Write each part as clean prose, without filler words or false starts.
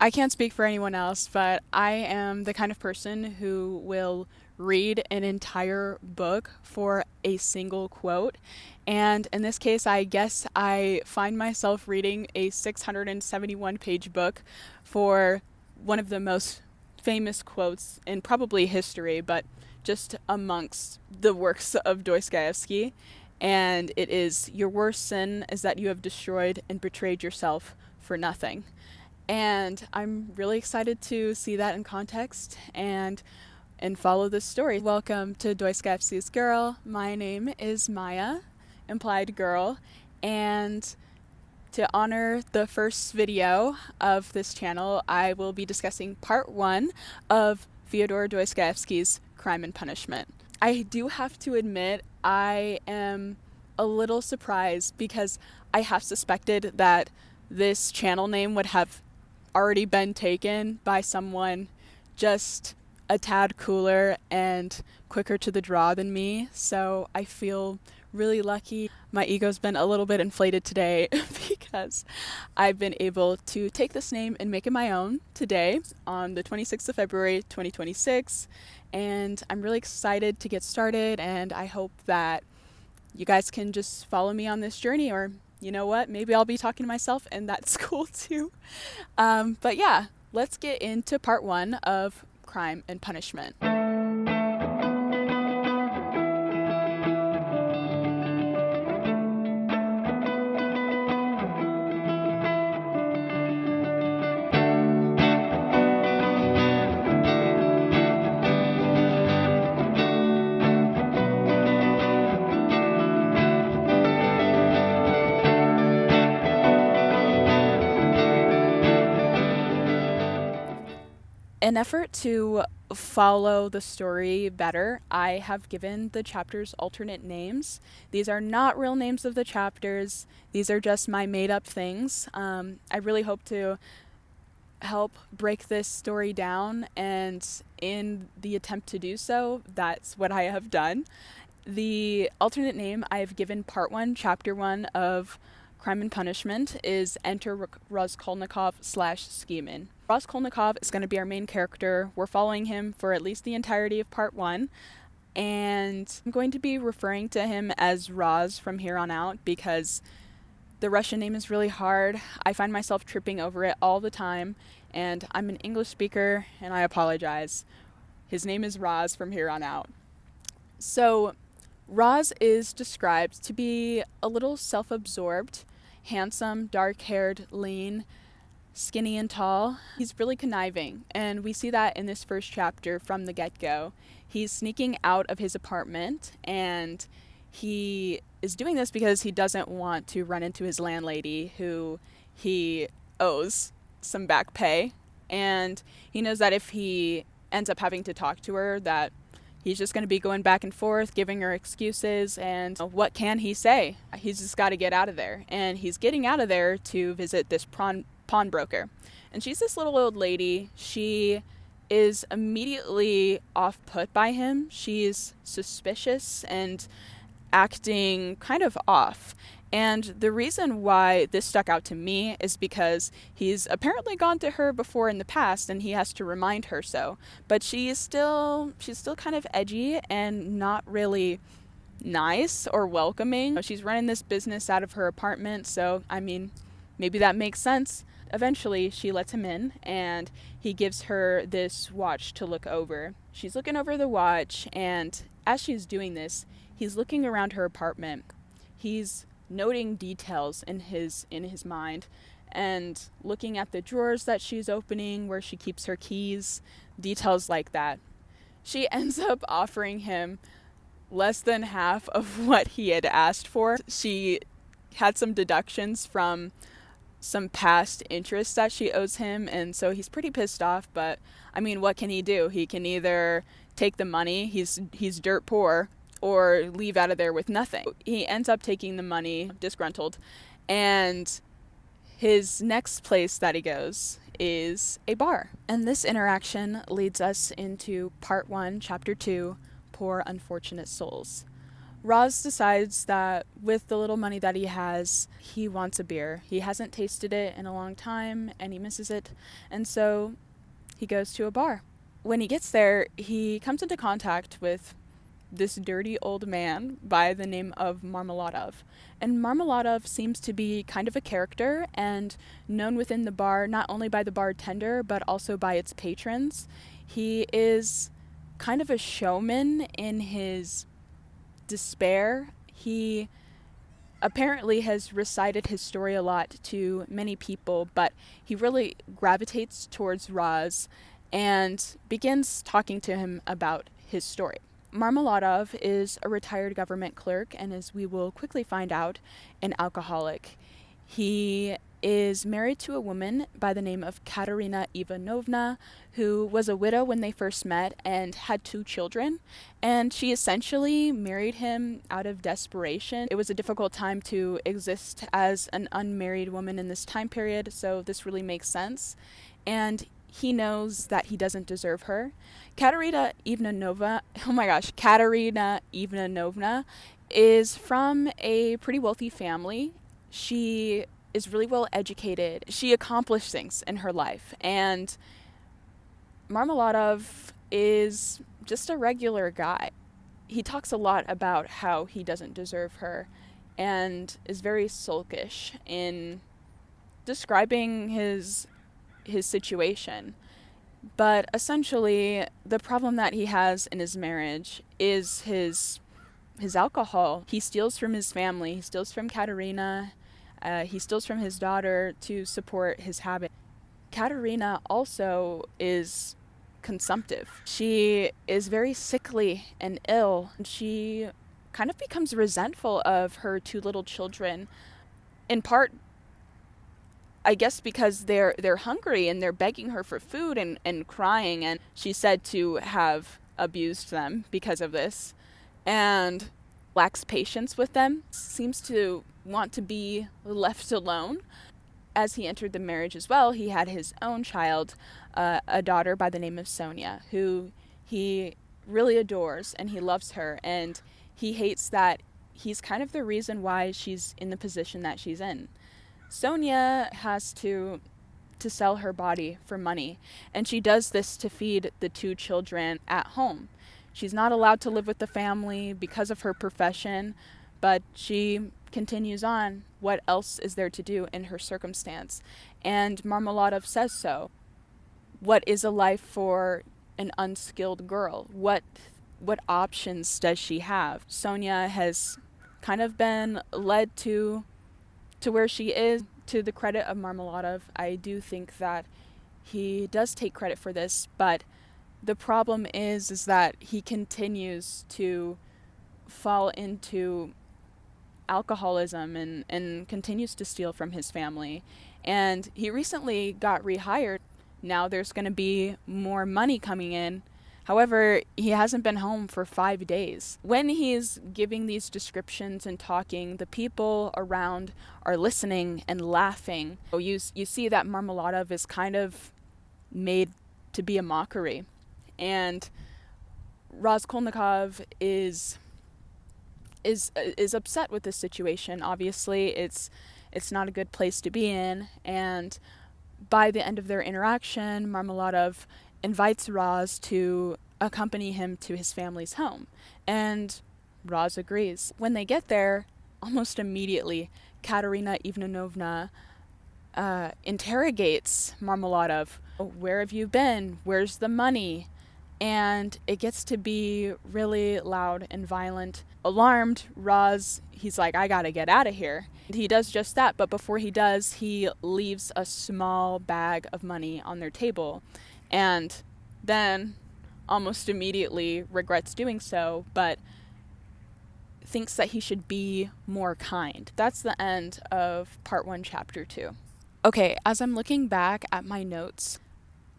I can't speak for anyone else, but I am the kind of person who will read an entire book for a single quote. And in this case, I guess I find myself reading a 671 page book for one of the most famous quotes in probably history, but just amongst the works of Dostoevsky. And it is, "Your worst sin is that you have destroyed and betrayed yourself for nothing." And I'm really excited to see that in context and follow this story. Welcome to Dostoevsky's Girl. My name is Maya, implied girl, and to honor the first video of this channel, I will be discussing part 1 of Fyodor Dostoevsky's Crime and Punishment. I do have to admit I am a little surprised because I have suspected that this channel name would have already been taken by someone just a tad cooler and quicker to the draw than me, so I feel really lucky. My ego's been a little bit inflated today because I've been able to take this name and make it my own today on the 26th of February 2026, and I'm really excited to get started, and I hope that you guys can just follow me on this journey, or you know what, maybe I'll be talking to myself and that's cool too. But yeah, let's get into part 1 of Crime and Punishment. In effort to follow the story better, I have given the chapters alternate names. These are not real names of the chapters. These are just my made-up things. I really hope to help break this story down, and in the attempt to do so, that's what I have done. The alternate name I have given part 1, chapter 1 of Crime and Punishment is Enter Raskolnikov / Schemin. Raskolnikov is going to be our main character. We're following him for at least the entirety of part 1, and I'm going to be referring to him as Raz from here on out because the Russian name is really hard. I find myself tripping over it all the time, and I'm an English speaker, and I apologize. His name is Raz from here on out. So, Raz is described to be a little self-absorbed, handsome, dark-haired, lean, skinny and tall. He's really conniving, and we see that in this first chapter from the get-go. He's sneaking out of his apartment, and he is doing this because he doesn't want to run into his landlady, who he owes some back pay, and he knows that if he ends up having to talk to her, that he's just going to be going back and forth, giving her excuses, and what can he say? He's just got to get out of there, and he's getting out of there to visit this pawnbroker. And she's this little old lady. She is immediately off-put by him. She's suspicious and acting kind of off. And the reason why this stuck out to me is because he's apparently gone to her before in the past, and he has to remind her so. But she's still kind of edgy and not really nice or welcoming. She's running this business out of her apartment, so I mean, maybe that makes sense. Eventually, she lets him in, and he gives her this watch to look over. She's looking over the watch, and as she's doing this, he's looking around her apartment. He's noting details in his mind and looking at the drawers that she's opening where she keeps her keys, details like that. She ends up offering him less than half of what he had asked for. She had some deductions from some past interest that she owes him, and so he's pretty pissed off, but I mean, what can he do? He can either take the money, he's dirt poor, or leave out of there with nothing. He ends up taking the money, disgruntled, and his next place that he goes is a bar. And this interaction leads us into part 1, chapter 2, Poor Unfortunate Souls. Roz decides that with the little money that he has, he wants a beer. He hasn't tasted it in a long time and he misses it, and so he goes to a bar. When he gets there, he comes into contact with this dirty old man by the name of Marmeladov. And Marmeladov seems to be kind of a character and known within the bar not only by the bartender but also by its patrons. He is kind of a showman in his despair. He apparently has recited his story a lot to many people, but he really gravitates towards Roz and begins talking to him about his story. Marmeladov is a retired government clerk and, as we will quickly find out, an alcoholic. He is married to a woman by the name of Katerina Ivanovna, who was a widow when they first met and had 2 children, and she essentially married him out of desperation. It was a difficult time to exist as an unmarried woman in this time period, so this really makes sense. And he knows that he doesn't deserve her. Katerina Ivanovna is from a pretty wealthy family. She is really well educated. She accomplished things in her life, and Marmeladov is just a regular guy. He talks a lot about how he doesn't deserve her and is very sulkish in describing his situation. But essentially, the problem that he has in his marriage is his alcohol. He steals from his family. He steals from Katerina. He steals from his daughter to support his habit. Katerina also is consumptive. She is very sickly and ill. She kind of becomes resentful of her 2 little children, in part I guess because they're hungry and they're begging her for food and crying, and she's said to have abused them because of this and lacks patience with them, seems to want to be left alone. As he entered the marriage as well, he had his own child, a daughter by the name of Sonia, who he really adores and he loves her, and he hates that he's kind of the reason why she's in the position that she's in. Sonia has to sell her body for money, and she does this to feed the 2 children at home. She's not allowed to live with the family because of her profession, but she continues on. What else is there to do in her circumstance? And Marmeladov says so. What is a life for an unskilled girl? What options does she have? Sonia has kind of been led to where she is. To the credit of Marmeladov, I do think that he does take credit for this, but the problem is that he continues to fall into alcoholism and continues to steal from his family. And he recently got rehired. Now there's going to be more money coming in. However, he hasn't been home for 5 days. When he's giving these descriptions and talking, the people around are listening and laughing. You see that Marmeladov is kind of made to be a mockery. And Raskolnikov is upset with this situation. Obviously, it's not a good place to be in. And by the end of their interaction, Marmeladov invites Roz to accompany him to his family's home, and Roz agrees. When they get there, almost immediately, Katerina Ivanovna interrogates Marmeladov. Where have you been? Where's the money? And it gets to be really loud and violent. Alarmed, Roz, he's like, I gotta get out of here. He does just that, but before he does, he leaves a small bag of money on their table, and then almost immediately regrets doing so, but thinks that he should be more kind. That's the end of part 1, chapter 2. Okay, as I'm looking back at my notes,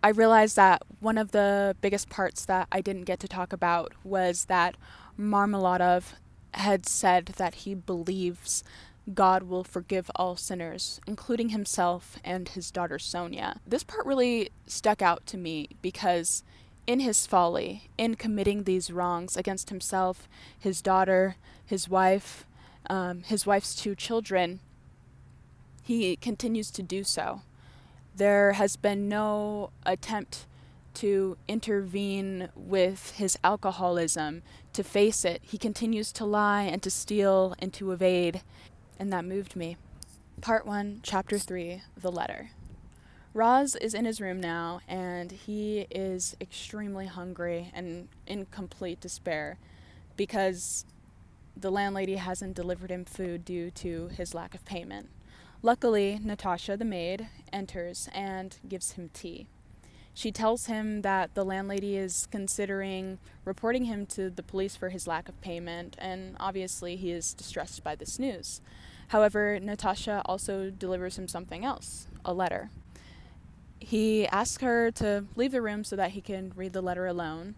I realized that one of the biggest parts that I didn't get to talk about was that Marmeladov had said that he believes God will forgive all sinners, including himself and his daughter Sonia. This part really stuck out to me because in his folly, in committing these wrongs against himself, his daughter, his wife's 2 children, he continues to do so. There has been no attempt to intervene with his alcoholism, to face it. He continues to lie and to steal and to evade, and that moved me. Part 1, Chapter 3, The Letter. Roz is in his room now, and he is extremely hungry and in complete despair because the landlady hasn't delivered him food due to his lack of payment. Luckily, Natasha, the maid, enters and gives him tea. She tells him that the landlady is considering reporting him to the police for his lack of payment, and obviously he is distressed by this news. However, Natasha also delivers him something else, a letter. He asks her to leave the room so that he can read the letter alone.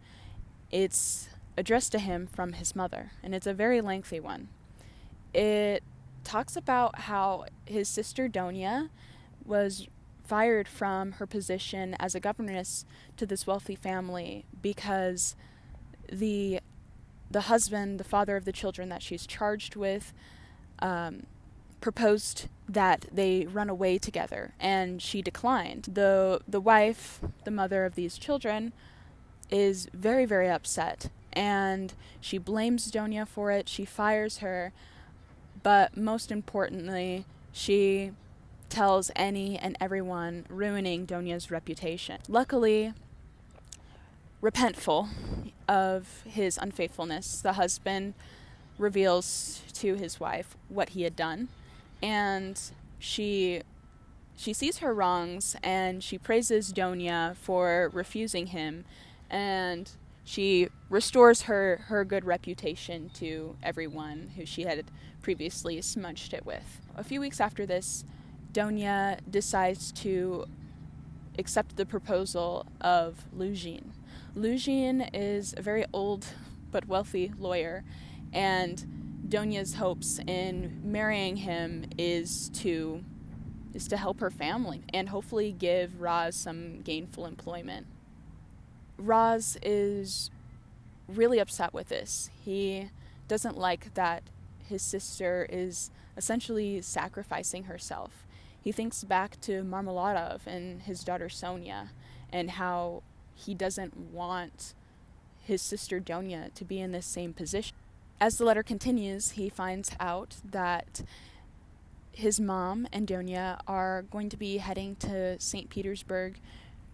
It's addressed to him from his mother, and it's a very lengthy one. It talks about how his sister Donia was fired from her position as a governess to this wealthy family because the husband, the father of the children that she's charged with, proposed that they run away together, and she declined. The wife, the mother of these children, is very, very upset, and she blames Donia for it. She fires her, but most importantly, she tells any and everyone, ruining Donia's reputation. Luckily, repentful of his unfaithfulness, the husband reveals to his wife what he had done, and she sees her wrongs, and she praises Donia for refusing him, and she restores her good reputation to everyone who she had previously smudged it with. A few weeks after this, Donia decides to accept the proposal of Lugin. Lugin is a very old but wealthy lawyer, and Donia's hopes in marrying him is to help her family and hopefully give Roz some gainful employment. Roz is really upset with this. He doesn't like that his sister is essentially sacrificing herself. He thinks back to Marmeladov and his daughter Sonia, and how he doesn't want his sister Donia to be in this same position. As the letter continues, he finds out that his mom and Donia are going to be heading to St. Petersburg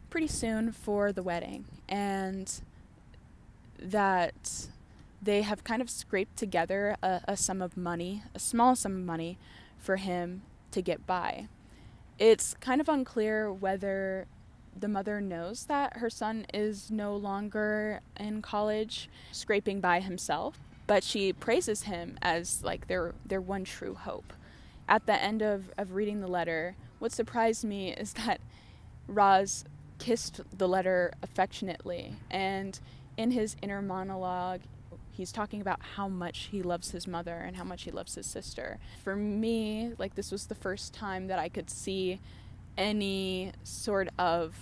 pretty soon for the wedding, and that they have kind of scraped together a sum of money, a small sum of money, for him to get by. It's kind of unclear whether the mother knows that her son is no longer in college, scraping by himself, but she praises him as like their one true hope. At the end of reading the letter, what surprised me is that Roz kissed the letter affectionately, and in his inner monologue, he's talking about how much he loves his mother and how much he loves his sister. For me, like, this was the first time that I could see any sort of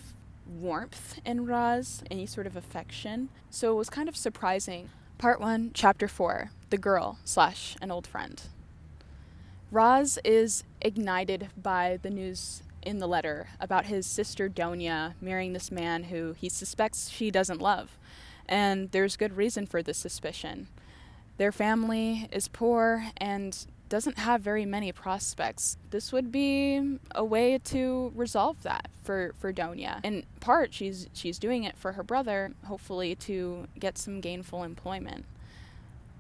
warmth in Roz, any sort of affection. So it was kind of surprising. Part 1, Chapter 4, The Girl / an Old Friend. Roz is ignited by the news in the letter about his sister Donia marrying this man who he suspects she doesn't love. And there's good reason for this suspicion. Their family is poor and doesn't have very many prospects. This would be a way to resolve that for Donia. In part, she's doing it for her brother, hopefully to get some gainful employment.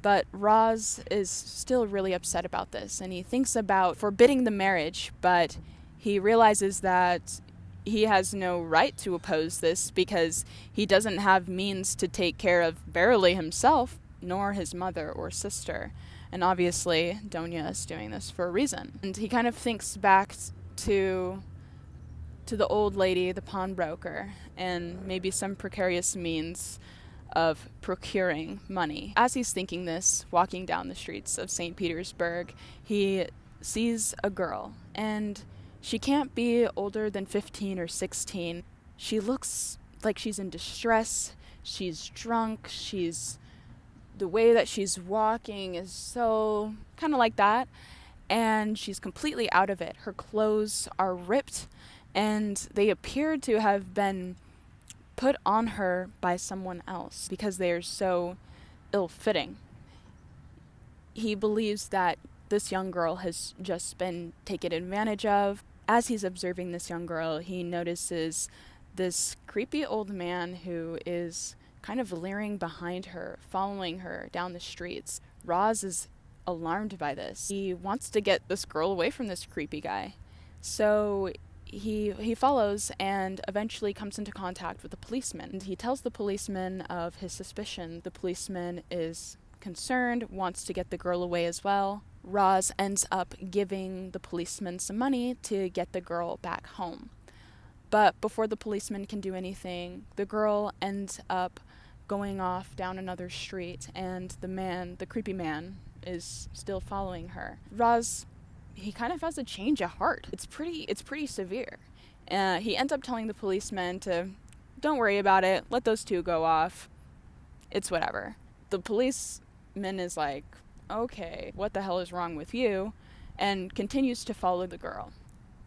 But Roz is still really upset about this, and he thinks about forbidding the marriage, but he realizes that he has no right to oppose this because he doesn't have means to take care of barely himself, nor his mother or sister. And obviously, Donia is doing this for a reason. And he kind of thinks back to the old lady, the pawnbroker, and maybe some precarious means of procuring money. As he's thinking this, walking down the streets of St. Petersburg, he sees a girl, and she can't be older than 15 or 16. She looks like she's in distress, she's drunk, the way that she's walking is so kind of like that, and she's completely out of it. Her clothes are ripped, and they appear to have been put on her by someone else because they are so ill-fitting. He believes that this young girl has just been taken advantage of. As he's observing this young girl, he notices this creepy old man who is kind of leering behind her, following her down the streets. Roz is alarmed by this. He wants to get this girl away from this creepy guy. So he follows and eventually comes into contact with a policeman. And he tells the policeman of his suspicion. The policeman is concerned, wants to get the girl away as well. Roz ends up giving the policeman some money to get the girl back home. But before the policeman can do anything, the girl ends up going off down another street, and the creepy man, is still following her. Roz, he kind of has a change of heart. It's pretty severe. He ends up telling the policeman to, don't worry about it, let those two go off. It's whatever. The policeman is like, okay, what the hell is wrong with you? And continues to follow the girl.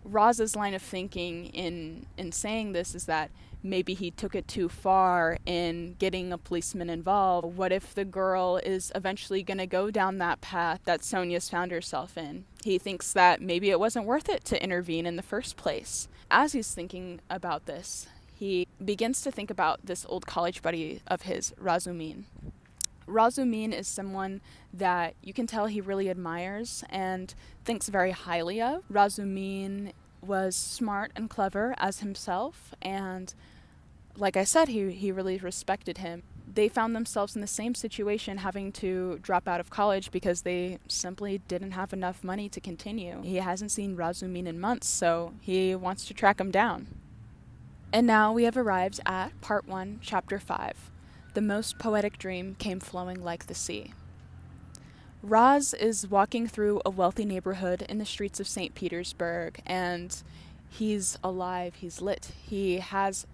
Roz's line of thinking in saying this is that maybe he took it too far in getting a policeman involved. What if the girl is eventually going to go down that path that Sonia's found herself in? He thinks that maybe it wasn't worth it to intervene in the first place. As he's thinking about this, he begins to think about this old college buddy of his, Razumin. Razumin is someone that you can tell he really admires and thinks very highly of. Razumin was smart and clever as himself, and like I said, he really respected him. They found themselves in the same situation, having to drop out of college because they simply didn't have enough money to continue. He hasn't seen Razumin in months, so he wants to track him down. And now we have arrived at Part 1, Chapter 5. The most poetic dream came flowing like the sea. Roz is walking through a wealthy neighborhood in the streets of St. Petersburg, and he's alive, he's lit. He has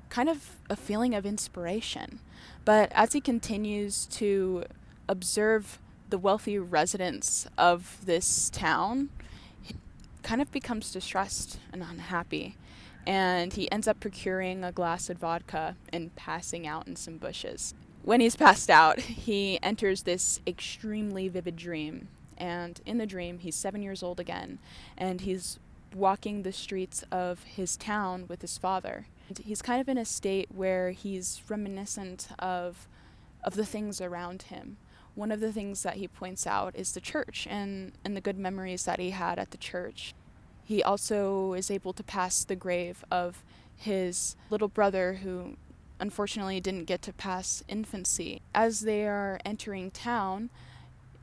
kind of a feeling of inspiration. But as he continues to observe the wealthy residents of this town, he kind of becomes distressed and unhappy. And he ends up procuring a glass of vodka and passing out in some bushes. When he's passed out, he enters this extremely vivid dream. And in the dream, he's 7 years old again, and he's walking the streets of his town with his father. And he's kind of in a state where he's reminiscent of the things around him. One of the things that he points out is the church and the good memories that he had at the church. He also is able to pass the grave of his little brother who unfortunately didn't get to pass infancy. As they are entering town,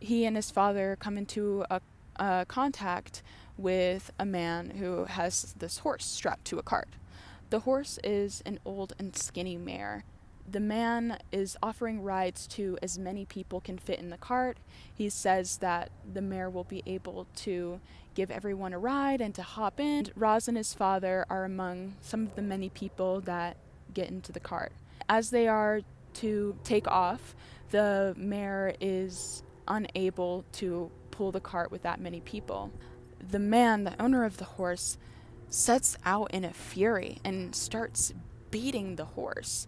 he and his father come into a contact with a man who has this horse strapped to a cart. The horse is an old and skinny mare. The man is offering rides to as many people can fit in the cart. He says that the mare will be able to give everyone a ride and to hop in. Roz and his father are among some of the many people that get into the cart. As they are to take off, the mare is unable to pull the cart with that many people. The man, the owner of the horse, sets out in a fury and starts beating the horse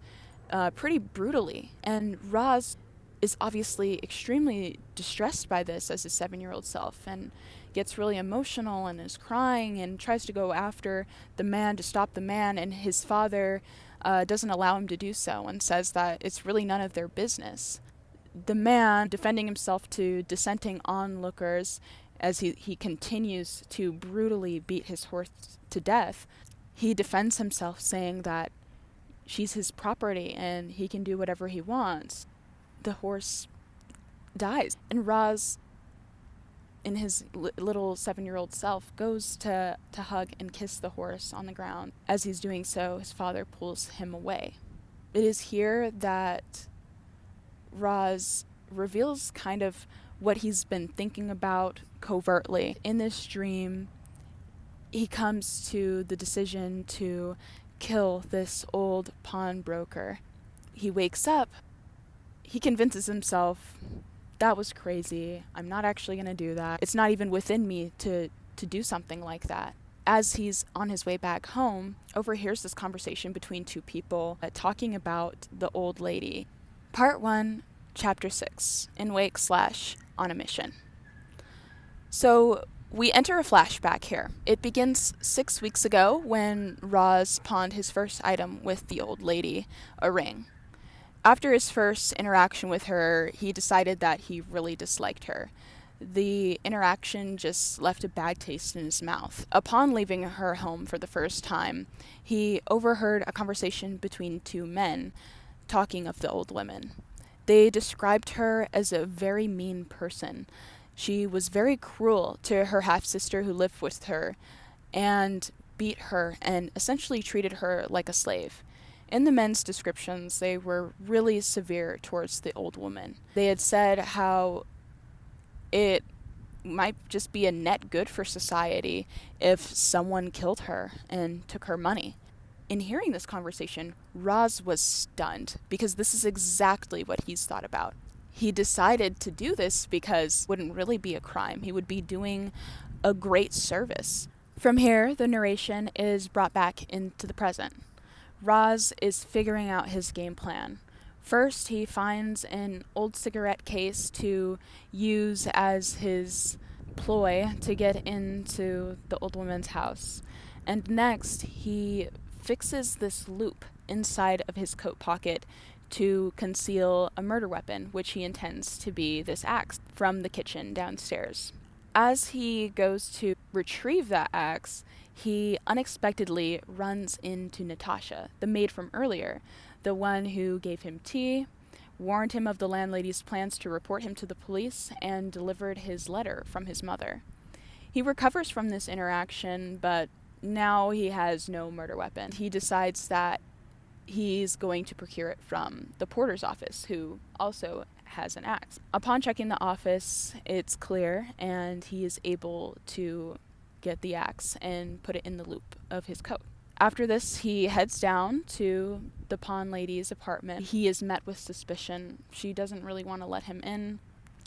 pretty brutally. And Roz is obviously extremely distressed by this as his 7-year-old self, and gets really emotional and is crying and tries to go after the man to stop the man, and his father doesn't allow him to do so and says that it's really none of their business. The man, defending himself to dissenting onlookers as he continues to brutally beat his horse to death, he defends himself saying that she's his property and he can do whatever he wants. The horse dies, and Roz, in his little 7-year-old self, goes to hug and kiss the horse on the ground. As he's doing so, his father pulls him away. It is here that Roz reveals kind of what he's been thinking about covertly. In this dream, he comes to the decision to kill this old pawnbroker. He wakes up. He convinces himself, that was crazy. I'm not actually going to do that. It's not even within me to do something like that. As he's on his way back home, overhears this conversation between two people talking about the old lady. Part 1, Chapter 6, In Wake / On a Mission. So we enter a flashback here. It begins 6 weeks ago when Roz pawned his first item with the old lady, a ring. After his first interaction with her, he decided that he really disliked her. The interaction just left a bad taste in his mouth. Upon leaving her home for the first time, he overheard a conversation between two men talking of the old woman. They described her as a very mean person. She was very cruel to her half-sister who lived with her and beat her and essentially treated her like a slave. In the men's descriptions, they were really severe towards the old woman. They had said how it might just be a net good for society if someone killed her and took her money. In hearing this conversation, Roz was stunned because this is exactly what he's thought about. He decided to do this because it wouldn't really be a crime. He would be doing a great service. From here, the narration is brought back into the present. Roz is figuring out his game plan. First, he finds an old cigarette case to use as his ploy to get into the old woman's house. And next, he fixes this loop inside of his coat pocket to conceal a murder weapon, which he intends to be this axe from the kitchen downstairs. As he goes to retrieve that axe, he unexpectedly runs into Natasha, the maid from earlier, the one who gave him tea, warned him of the landlady's plans to report him to the police, and delivered his letter from his mother. He recovers from this interaction, but now he has no murder weapon. He decides that he's going to procure it from the porter's office, who also has an axe. Upon checking the office, it's clear, and he is able to get the axe and put it in the loop of his coat. After this, he heads down to the pawn lady's apartment. He is met with suspicion. She doesn't really want to let him in.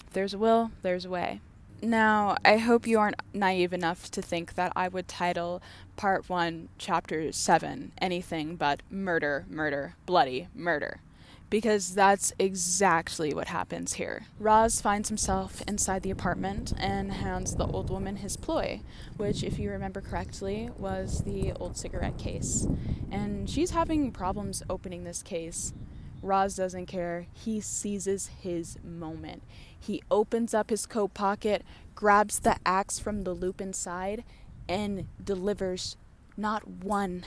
If there's a will, there's a way. Now, I hope you aren't naive enough to think that I would title Part 1, Chapter 7, anything but murder, murder, bloody murder. Because that's exactly what happens here. Roz finds himself inside the apartment and hands the old woman his ploy, which, if you remember correctly, was the old cigarette case. And she's having problems opening this case. Roz doesn't care. He seizes his moment. He opens up his coat pocket, grabs the axe from the loop inside, and delivers not one,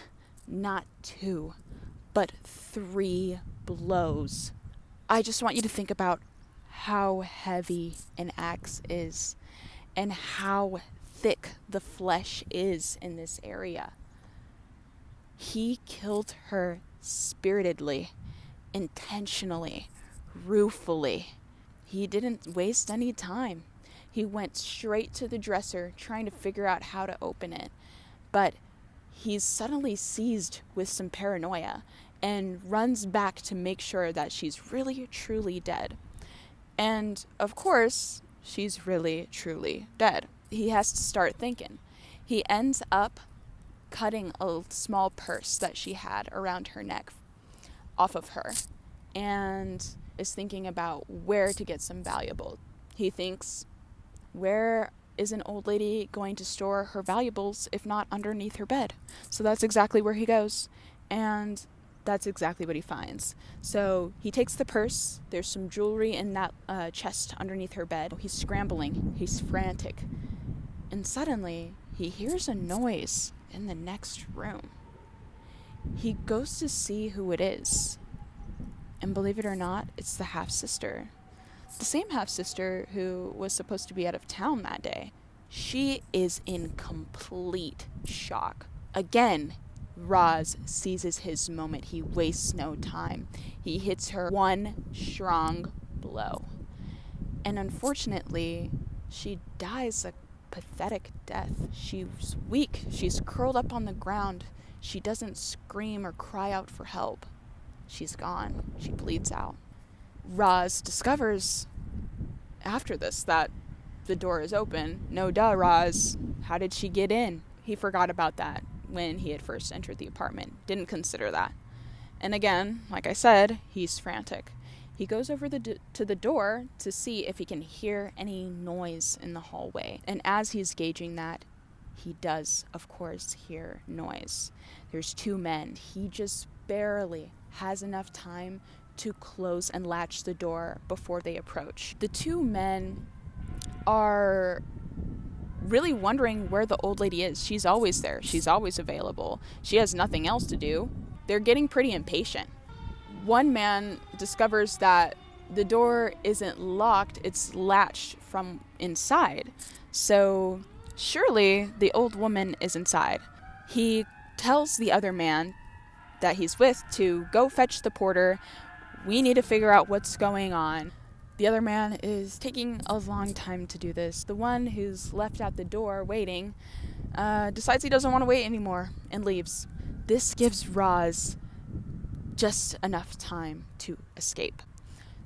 not two, but 3 blows. I just want you to think about how heavy an axe is and how thick the flesh is in this area. He killed her spiritedly, intentionally, ruefully. He didn't waste any time. He went straight to the dresser trying to figure out how to open it. But he's suddenly seized with some paranoia and runs back to make sure that she's really, truly dead. And, of course, she's really, truly dead. He has to start thinking. He ends up cutting a small purse that she had around her neck off of her and is thinking about where to get some valuables. He thinks, where is an old lady going to store her valuables if not underneath her bed? So that's exactly where he goes, and that's exactly what he finds. So he takes the purse. There's some jewelry in that chest underneath her bed. He's scrambling. He's frantic. And suddenly, he hears a noise in the next room. He goes to see who it is. And believe it or not, it's the half-sister. The same half-sister who was supposed to be out of town that day. She is in complete shock. Again, Roz seizes his moment. He wastes no time. He hits her one strong blow. And unfortunately, she dies a pathetic death. She's weak. She's curled up on the ground. She doesn't scream or cry out for help. She's gone. She bleeds out. Roz discovers after this that the door is open. No duh, Roz. How did she get in? He forgot about that when he had first entered the apartment. Didn't consider that. And again, like I said, he's frantic. He goes over to the door to see if he can hear any noise in the hallway. And as he's gauging that, he does, of course, hear noise. There's two men. He just barely has enough time to close and latch the door before they approach. The two men are really wondering where the old lady is. She's always there. She's always available. She has nothing else to do. They're getting pretty impatient. One man discovers that the door isn't locked, it's latched from inside. So surely the old woman is inside. He tells the other man that he's with to go fetch the porter. We need to figure out what's going on. The other man is taking a long time to do this. The one who's left at the door waiting decides he doesn't want to wait anymore and leaves. This gives Roz just enough time to escape.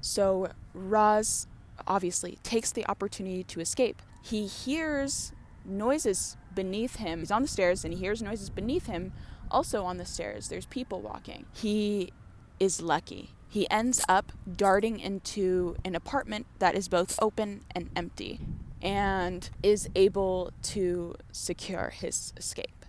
So Roz obviously takes the opportunity to escape. He hears noises beneath him. He's on the stairs and he hears noises beneath him. Also on the stairs, there's people walking. He is lucky. He ends up darting into an apartment that is both open and empty and is able to secure his escape.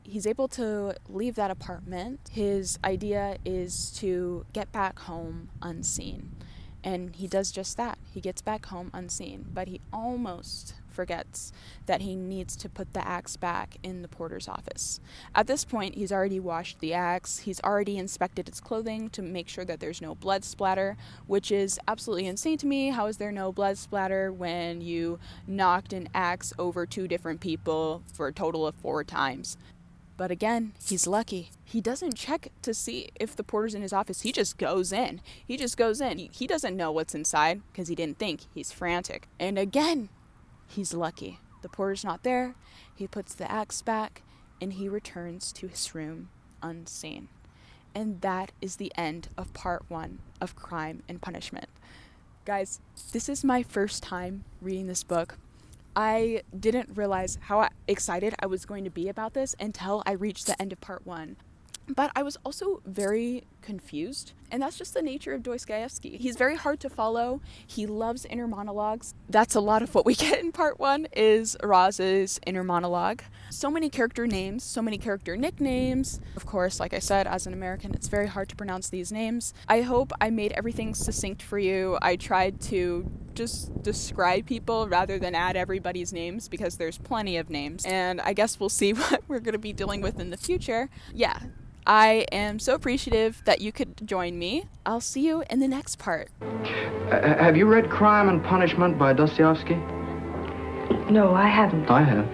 He's able to leave that apartment. His idea is to get back home unseen. And he does just that. He gets back home unseen. But he almost forgets that he needs to put the axe back in the porter's office. At this point, he's already washed the axe. He's already inspected its clothing to make sure that there's no blood splatter, which is absolutely insane to me. How is there no blood splatter when you knocked an axe over 2 different people for a total of 4 times? But again, he's lucky. He doesn't check to see if the porter's in his office. He just goes in. He doesn't know what's inside because he didn't think. He's frantic. And again, he's lucky. The porter's not there. He puts the axe back and he returns to his room unseen. And that is the end of part 1 of Crime and Punishment. Guys, this is my first time reading this book. I didn't realize how excited I was going to be about this until I reached the end of part 1. But I was also very confused, and that's just the nature of Dostoevsky. He's very hard to follow. He loves inner monologues. That's a lot of what we get in part 1 is Roz's inner monologue. So many character names, so many character nicknames. Of course, like I said, as an American, it's very hard to pronounce these names. I hope I made everything succinct for you. I tried to just describe people rather than add everybody's names because there's plenty of names. And I guess we'll see what we're going to be dealing with in the future. Yeah. I am so appreciative that you could join me. I'll see you in the next part. Have you read Crime and Punishment by Dostoevsky? No, I haven't. I have.